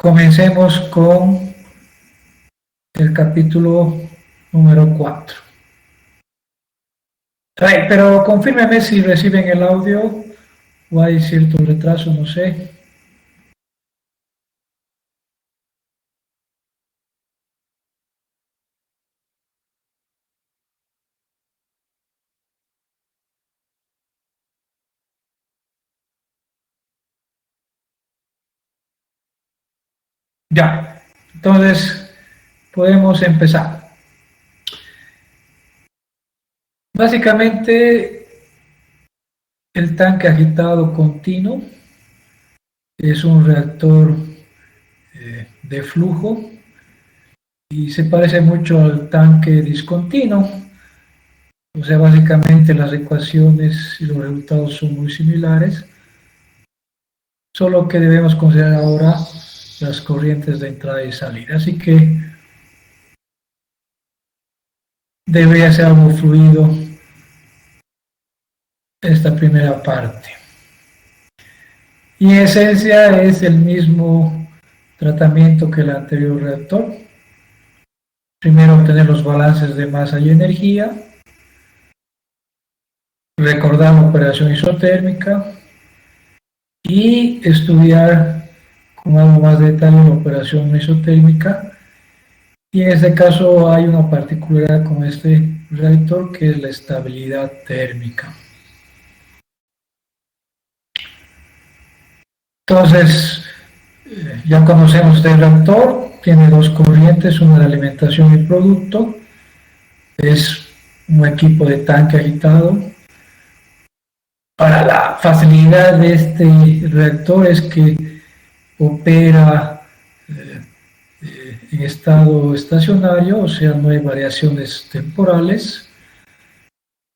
Comencemos con el capítulo número 4. Pero confírmeme si reciben el audio o hay cierto retraso, no sé. Ya, entonces podemos empezar. Básicamente, el tanque agitado continuo es un reactor de flujo y se parece mucho al tanque discontinuo. O sea, básicamente las ecuaciones y los resultados son muy similares, solo que debemos considerar ahora las corrientes de entrada y salida. Así que debería ser algo fluido esta primera parte. Y en esencia es el mismo tratamiento que el anterior reactor. Primero obtener los balances de masa y energía, recordar la operación isotérmica y estudiar con algo más detalle la operación mesotérmica. Y en este caso hay una particularidad con este reactor que es la estabilidad térmica. Entonces, ya conocemos este reactor, tiene dos corrientes, una de alimentación y producto, es un equipo de tanque agitado. Para la facilidad de este reactor es que opera en estado estacionario, o sea, no hay variaciones temporales,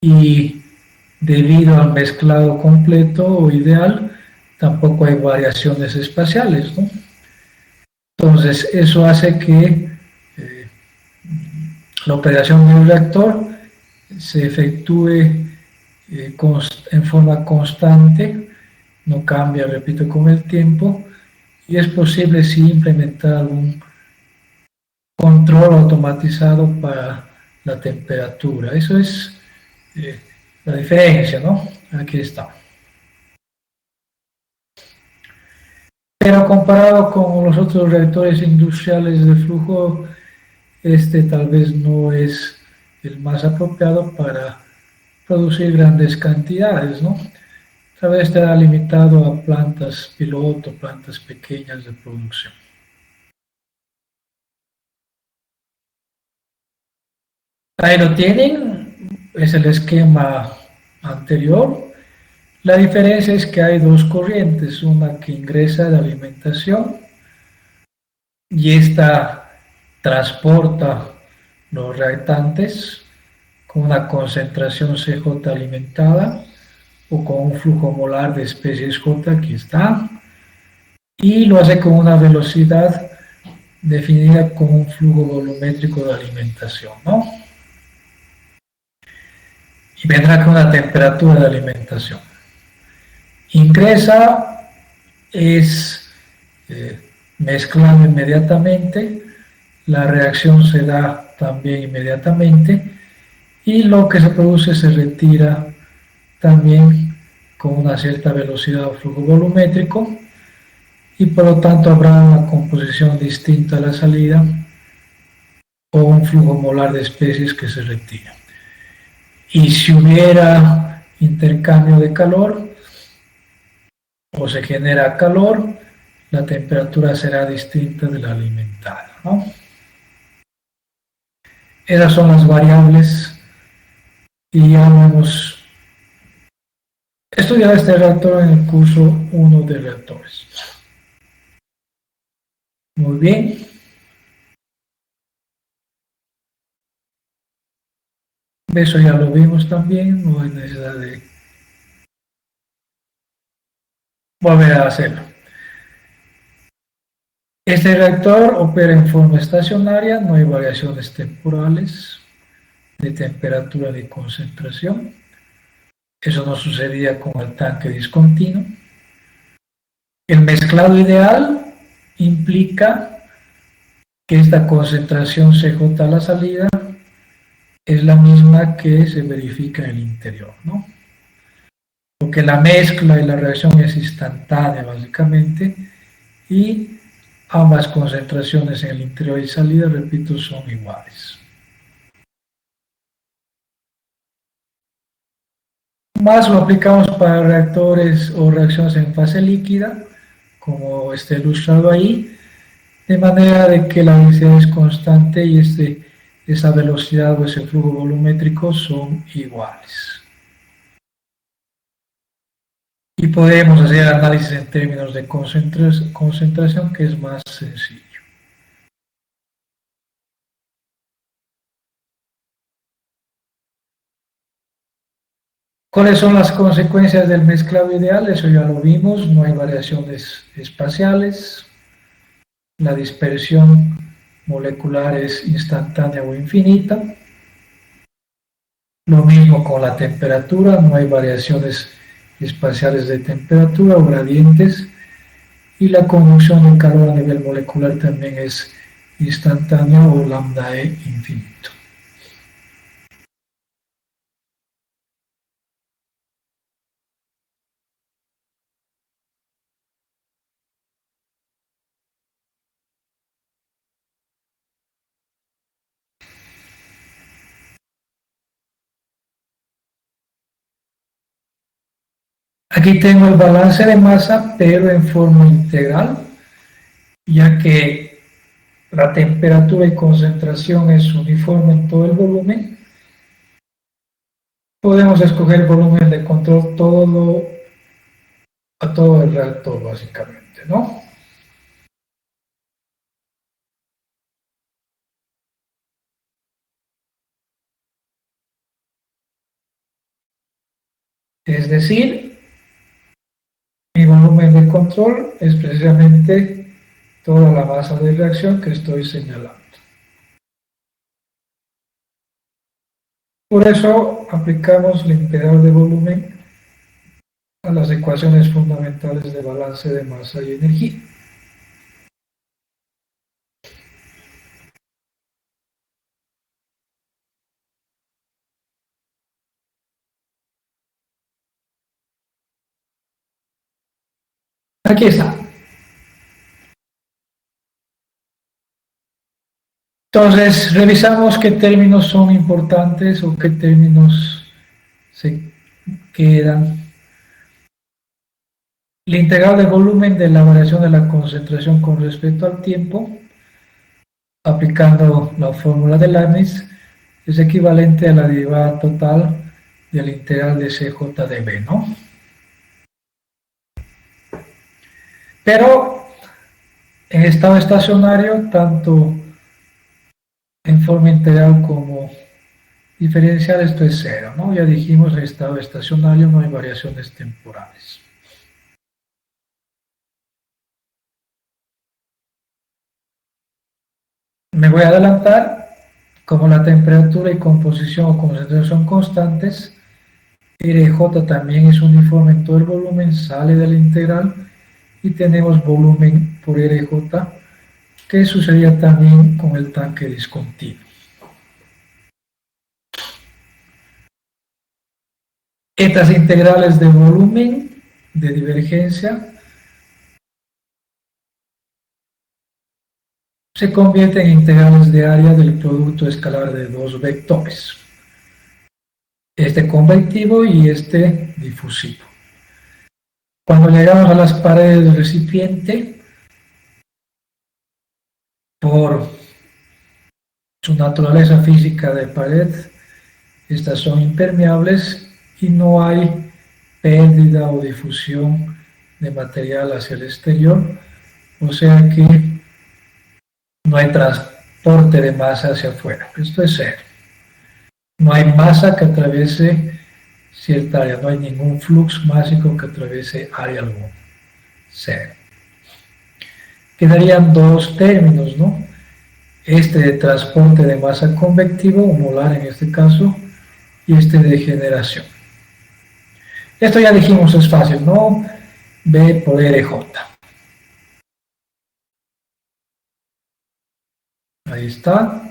y debido al mezclado completo o ideal, tampoco hay variaciones espaciales, ¿no? Entonces, eso hace que la operación de un reactor se efectúe en forma constante, no cambia, repito, con el tiempo, y es posible sí implementar un control automatizado para la temperatura. Eso es la diferencia, ¿no? Aquí está. Pero comparado con los otros reactores industriales de flujo, este tal vez no es el más apropiado para producir grandes cantidades, ¿no? Tal vez estará limitado a plantas piloto, plantas pequeñas de producción. Ahí lo tienen, es el esquema anterior. La diferencia es que hay dos corrientes, una que ingresa de alimentación y esta transporta los reactantes con una concentración CJ alimentada o con un flujo molar de especies J, aquí está, y lo hace con una velocidad definida como un flujo volumétrico de alimentación, ¿no? Y vendrá con una temperatura de alimentación. Ingresa, es mezclado inmediatamente, la reacción se da también inmediatamente y lo que se produce se retira también con una cierta velocidad o flujo volumétrico y por lo tanto habrá una composición distinta a la salida o un flujo molar de especies que se retira. Y si hubiera intercambio de calor o se genera calor, la temperatura será distinta de la alimentada, ¿no? Esas son las variables y ya hemos estudiado este reactor en el curso 1 de reactores. Muy bien. Eso ya lo vimos también, no hay necesidad de volver a hacerlo. Este reactor opera en forma estacionaria, no hay variaciones temporales de temperatura ni concentración. Eso no sucedía con el tanque discontinuo. El mezclado ideal implica que esta concentración CJ a la salida es la misma que se verifica en el interior, ¿no? Porque la mezcla y la reacción es instantánea básicamente y ambas concentraciones en el interior y salida, repito, son iguales. Más lo aplicamos para reactores o reacciones en fase líquida, como está ilustrado ahí, de manera de que la densidad es constante y esa velocidad o ese flujo volumétrico son iguales. Y podemos hacer análisis en términos de concentración, que es más sencillo. ¿Cuáles son las consecuencias del mezclado ideal? Eso ya lo vimos, no hay variaciones espaciales, la dispersión molecular es instantánea o infinita. Lo mismo con la temperatura, no hay variaciones espaciales de temperatura o gradientes. Y la conducción de calor a nivel molecular también es instantánea o lambda E infinito. Aquí tengo el balance de masa, pero en forma integral, ya que la temperatura y concentración es uniforme en todo el volumen. Podemos escoger el volumen de control a todo el reactor, básicamente, ¿no? Es decir, mi volumen de control es precisamente toda la masa de reacción que estoy señalando. Por eso aplicamos el integral de volumen a las ecuaciones fundamentales de balance de masa y energía. Aquí está. Entonces, revisamos qué términos son importantes o qué términos se quedan. La integral de volumen de la variación de la concentración con respecto al tiempo, aplicando la fórmula de Leibniz, es equivalente a la derivada total de la integral de CJ de B, ¿no? Pero en estado estacionario, tanto en forma integral como diferencial, esto es cero, ¿no? Ya dijimos, en estado estacionario no hay variaciones temporales. Me voy a adelantar, como la temperatura y composición o concentración son constantes, RJ también es uniforme en todo el volumen, sale de la integral y tenemos volumen por RJ, que sucedía también con el tanque discontinuo. Estas integrales de volumen, de divergencia, se convierten en integrales de área del producto escalar de dos vectores, este convectivo y este difusivo. Cuando llegamos a las paredes del recipiente, por su naturaleza física de pared, estas son impermeables y no hay pérdida o difusión de material hacia el exterior, o sea que no hay transporte de masa hacia afuera. Esto es cero. No hay masa que atraviese cierta área, no hay ningún flujo másico que atraviese área alguna. Cero. Quedarían dos términos, ¿no? Este de transporte de masa convectivo, o molar en este caso, y este de generación. Esto ya dijimos es fácil, ¿no? B por RJ. Ahí está.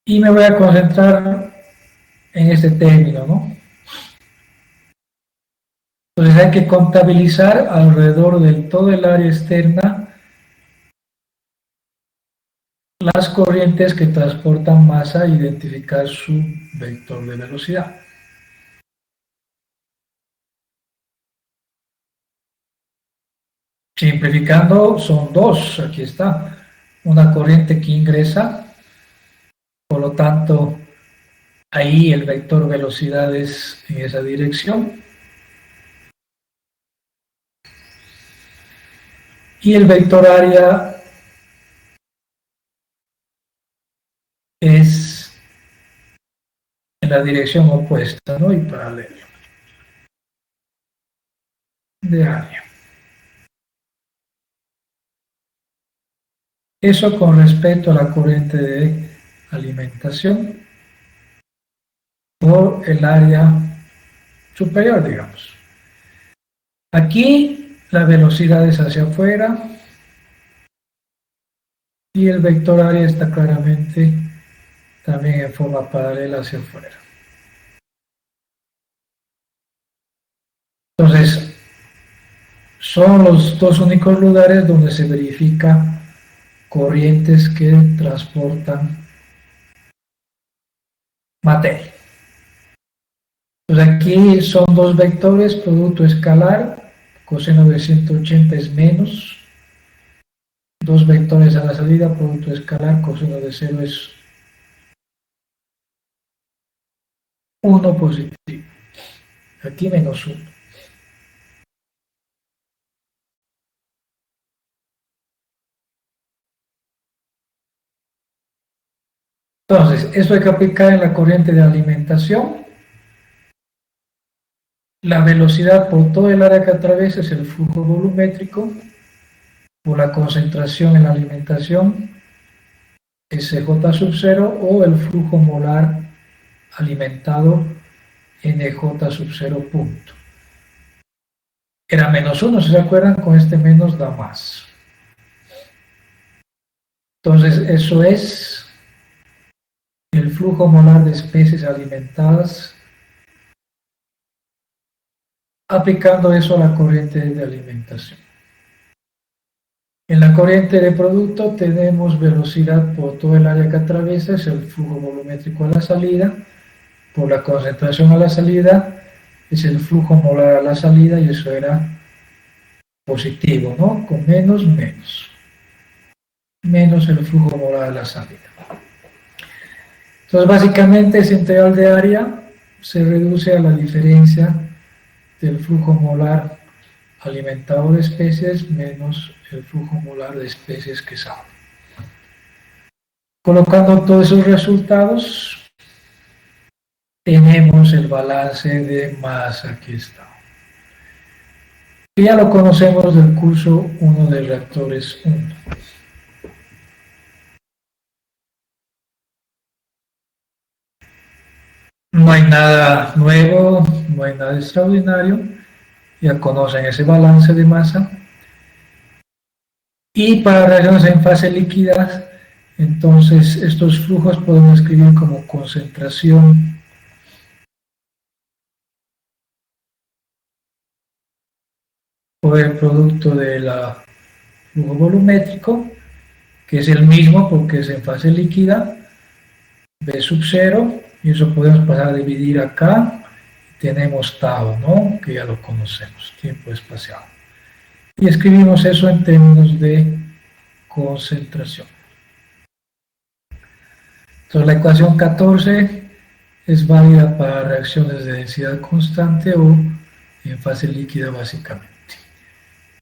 Y me voy a concentrar en este término, ¿no? Entonces hay que contabilizar alrededor de todo el área externa las corrientes que transportan masa e identificar su vector de velocidad. Simplificando, son dos, aquí está. Una corriente que ingresa, por lo tanto, ahí el vector velocidad es en esa dirección. Y el vector área es en la dirección opuesta, ¿no? Y paralelo de área. Eso con respecto a la corriente de alimentación por el área superior, digamos. Aquí la velocidad es hacia afuera y el vector área está claramente también en forma paralela hacia afuera. Entonces, son los dos únicos lugares donde se verifica corrientes que transportan materia. Entonces aquí son dos vectores, producto escalar, coseno de 180 es menos, dos vectores a la salida, producto escalar, coseno de 0 es 1 positivo, aquí menos 1. Entonces, esto hay que aplicar en la corriente de alimentación. La velocidad por todo el área que atraviesa es el flujo volumétrico, por la concentración en la alimentación es J sub 0 o el flujo molar alimentado NJ sub 0 punto. Era menos 1, si se acuerdan, con este menos da más. Entonces, eso es el flujo molar de especies alimentadas, aplicando eso a la corriente de alimentación. En la corriente de producto tenemos velocidad por todo el área que atraviesa, es el flujo volumétrico a la salida, por la concentración a la salida, es el flujo molar a la salida, y eso era positivo, ¿no? Con menos, menos el flujo molar a la salida. Entonces, básicamente, ese integral de área se reduce a la diferencia del flujo molar alimentado de especies menos el flujo molar de especies que salen. Colocando todos esos resultados, tenemos el balance de masa, aquí está. Y ya lo conocemos del curso 1 de reactores 1. No hay nada nuevo, no hay nada extraordinario, ya conocen ese balance de masa. Y para reacciones en fase líquida, entonces estos flujos podemos escribir como concentración por el producto del flujo volumétrico, que es el mismo porque es en fase líquida, B sub 0, y eso podemos pasar a dividir acá, tenemos tau, ¿no? Que ya lo conocemos, tiempo espacial. Y escribimos eso en términos de concentración. Entonces la ecuación 14 es válida para reacciones de densidad constante o en fase líquida básicamente.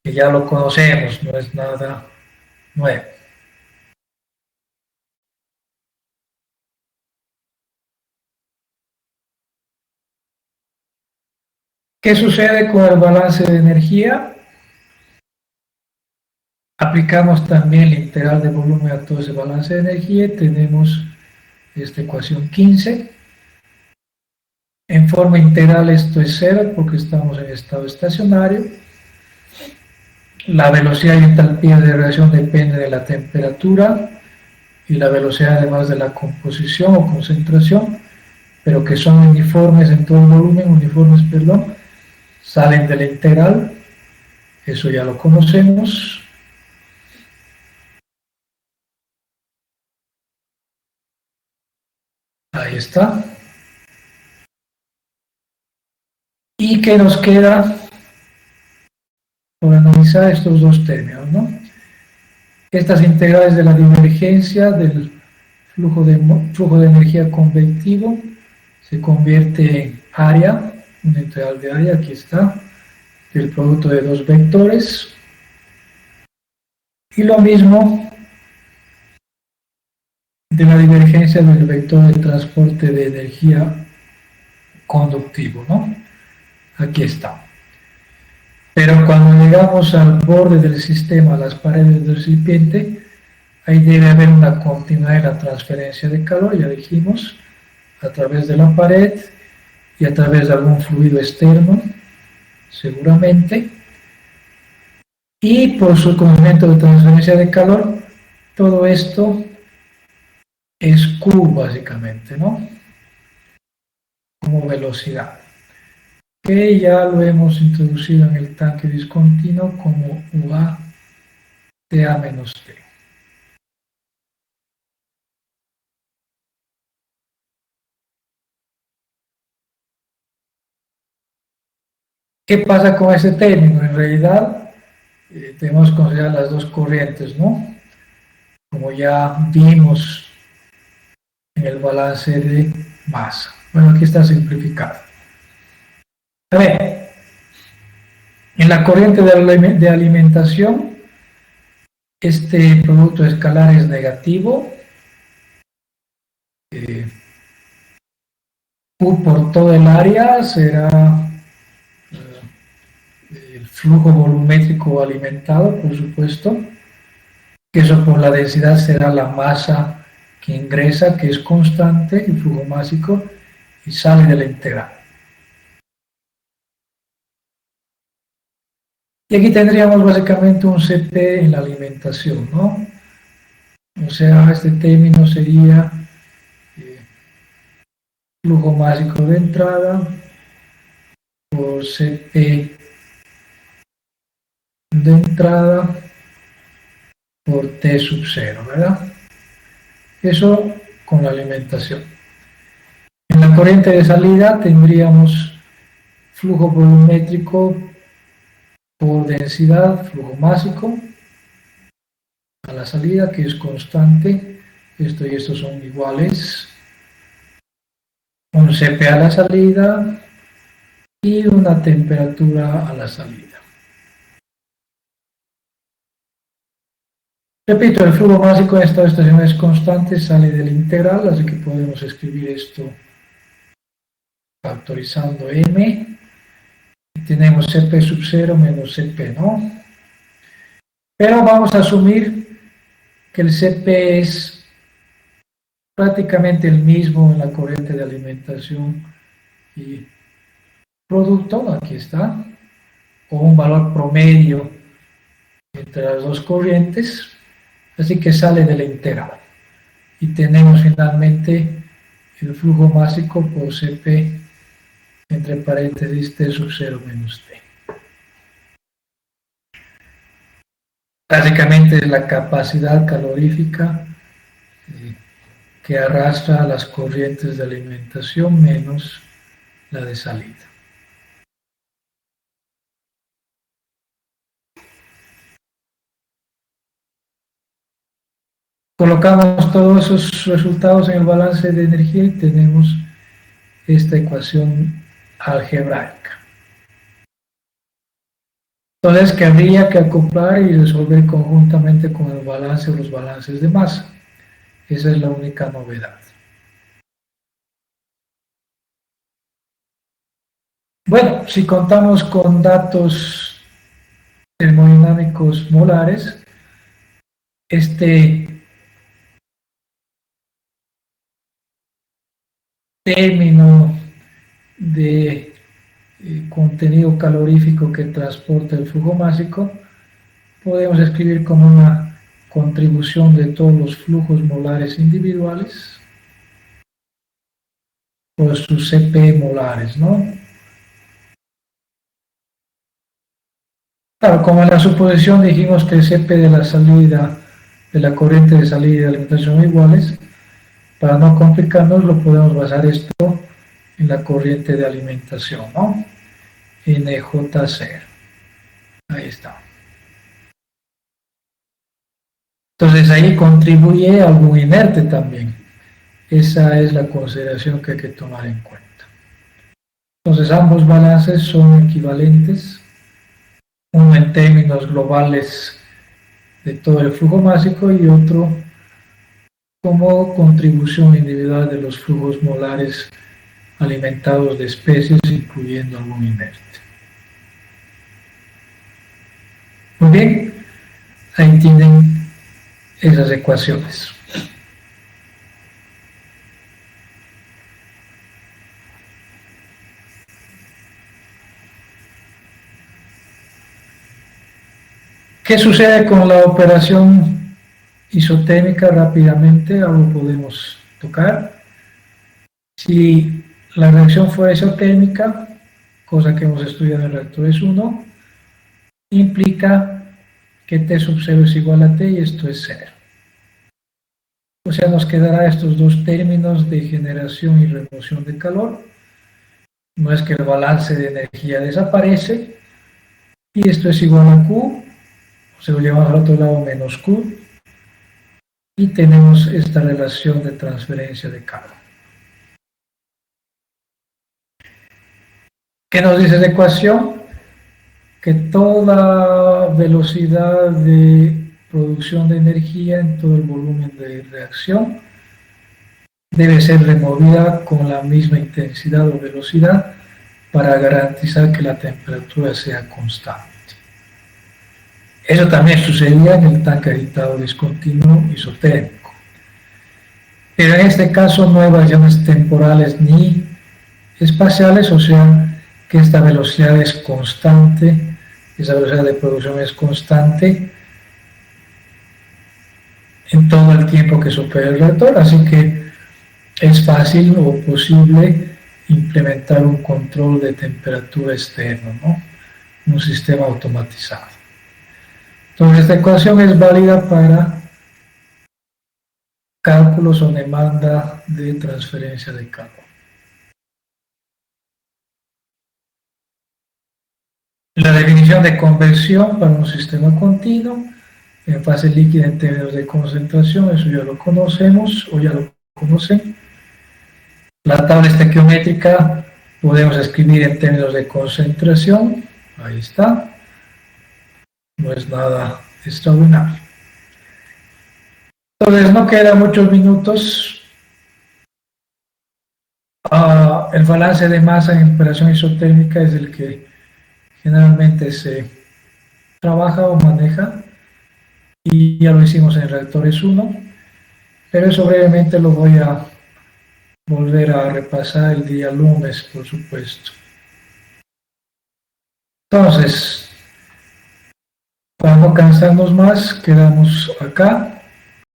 Que ya lo conocemos, no es nada nuevo. ¿Qué sucede con el balance de energía? Aplicamos también la integral de volumen a todo ese balance de energía y tenemos esta ecuación 15. En forma integral esto es 0 porque estamos en estado estacionario. La velocidad y entalpía de reacción depende de la temperatura y la velocidad además de la composición o concentración, pero que son uniformes en todo el volumen, uniformes, perdón, salen de la integral, eso ya lo conocemos. Ahí está. ¿Y qué nos queda por analizar estos dos términos, ¿no? Estas integrales de la divergencia del flujo de energía convectivo se convierte en área, una integral de área, aquí está, del producto de dos vectores. Y lo mismo de la divergencia del vector de transporte de energía conductivo, ¿no? Aquí está. Pero cuando llegamos al borde del sistema, a las paredes del recipiente, ahí debe haber una continuidad en la transferencia de calor, ya dijimos, a través de la pared y a través de algún fluido externo, seguramente. Y por su conocimiento de transferencia de calor, todo esto es Q básicamente, ¿no? Como velocidad, que ya lo hemos introducido en el tanque discontinuo como UA TA menos T. ¿Qué pasa con ese término? En realidad, tenemos que considerar las dos corrientes, ¿no? Como ya vimos en el balance de masa. Bueno, aquí está simplificado. A ver, en la corriente de alimentación, este producto escalar es negativo. U por todo el área será el flujo volumétrico alimentado, por supuesto, que eso por la densidad será la masa que ingresa, que es constante, el flujo másico, y sale de la integral. Y aquí tendríamos básicamente un CP en la alimentación, ¿no? O sea, este término sería flujo másico de entrada por CP de entrada por T sub 0, ¿verdad? Eso con la alimentación. En la corriente de salida tendríamos flujo volumétrico por densidad, flujo másico, a la salida, que es constante. Esto y esto son iguales. Un CP a la salida y una temperatura a la salida. Repito, el flujo másico en estado de estacionarios constantes sale de la integral, así que podemos escribir esto factorizando m. Y tenemos Cp sub 0 menos Cp, ¿no? Pero vamos a asumir que el Cp es prácticamente el mismo en la corriente de alimentación y producto, aquí está, o un valor promedio entre las dos corrientes, así que sale de la integral. Y tenemos finalmente el flujo másico por Cp entre paréntesis T sub 0 menos T. Básicamente es la capacidad calorífica que arrastra las corrientes de alimentación menos la de salida. Colocamos todos esos resultados en el balance de energía y tenemos esta ecuación algebraica. Entonces, que habría que acoplar y resolver conjuntamente con el balance o los balances de masa. Esa es la única novedad. Bueno, si contamos con datos termodinámicos molares, este término de contenido calorífico que transporta el flujo másico, podemos escribir como una contribución de todos los flujos molares individuales por sus CP molares, ¿no? Claro, como en la suposición dijimos que el CP de la salida, de la corriente de salida y de alimentación son iguales, para no complicarnos lo podemos basar esto en la corriente de alimentación, ¿no? NJ0. Ahí está. Entonces ahí contribuye algún inerte también. Esa es la consideración que hay que tomar en cuenta. Entonces ambos balances son equivalentes, uno en términos globales de todo el flujo másico y otro como contribución individual de los flujos molares alimentados de especies, incluyendo algún inerte. Muy bien, ahí tienen esas ecuaciones. ¿Qué sucede con la operación isotérmica? Rápidamente, algo podemos tocar. Si la reacción fuera isotérmica, cosa que hemos estudiado en reactores 1, implica que T sub 0 es igual a T y esto es 0. O sea, nos quedará estos dos términos de generación y remoción de calor. No es que el balance de energía desaparece, y esto es igual a Q, se lo llevamos al otro lado menos Q, y tenemos esta relación de transferencia de calor. ¿Qué nos dice la ecuación? Que toda velocidad de producción de energía en todo el volumen de reacción debe ser removida con la misma intensidad o velocidad para garantizar que la temperatura sea constante. Eso también sucedía en el tanque agitado discontinuo isotérmico. Pero en este caso no hay variaciones temporales ni espaciales, o sea que esta velocidad es constante, esa velocidad de producción es constante en todo el tiempo que supera el reactor, así que es fácil o posible implementar un control de temperatura externo, ¿no? Un sistema automatizado. Entonces esta ecuación es válida para cálculos o demanda de transferencia de calor. La definición de conversión para un sistema continuo en fase líquida en términos de concentración, eso ya lo conocemos o ya lo conocen. La tabla estequiométrica podemos escribir en términos de concentración, ahí está, no es nada extraordinario. Entonces no quedan muchos minutos. El balance de masa en operación isotérmica es el que generalmente se trabaja o maneja, y ya lo hicimos en reactores 1, pero eso brevemente lo voy a volver a repasar el día lunes, por supuesto. Entonces, para no cansarnos más, quedamos acá.